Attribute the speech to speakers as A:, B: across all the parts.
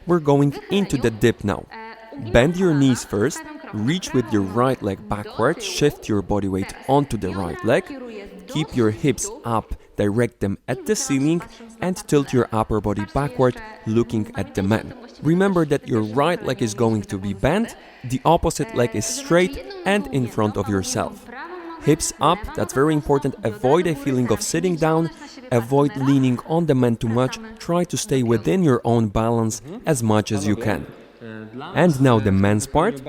A: We're going into the dip now. Bend your knees first, reach with your right leg backward, shift your body weight onto the right leg, keep your hips up, direct them at the ceiling, and tilt your upper body backward, looking at the man. Remember that your right leg is going to be bent, the opposite leg is straight and in front of yourself. Hips up, that's very important. Avoid a feeling of sitting down, avoid leaning on the man too much, try to stay within your own balance as much as you can. And now the man's part.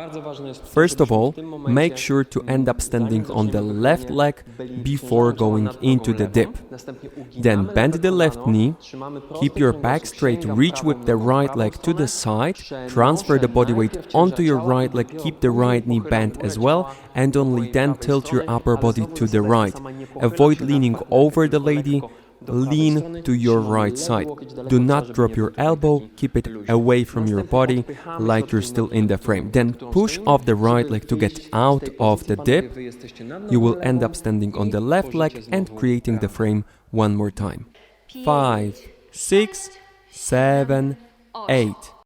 A: First of all, make sure to end up standing on the left leg before going into the dip. Then bend the left knee, keep your back straight, reach with the right leg to the side, transfer the body weight onto your right leg, keep the right knee bent as well, and only then tilt your upper body to the right. Avoid leaning over the lady. Lean to your right side. Do not drop your elbow, keep it away from your body like you're still in the frame. Then push off the right leg to get out of the dip. You will end up standing on the left leg and creating the frame one more time. 5, 6, 7, 8.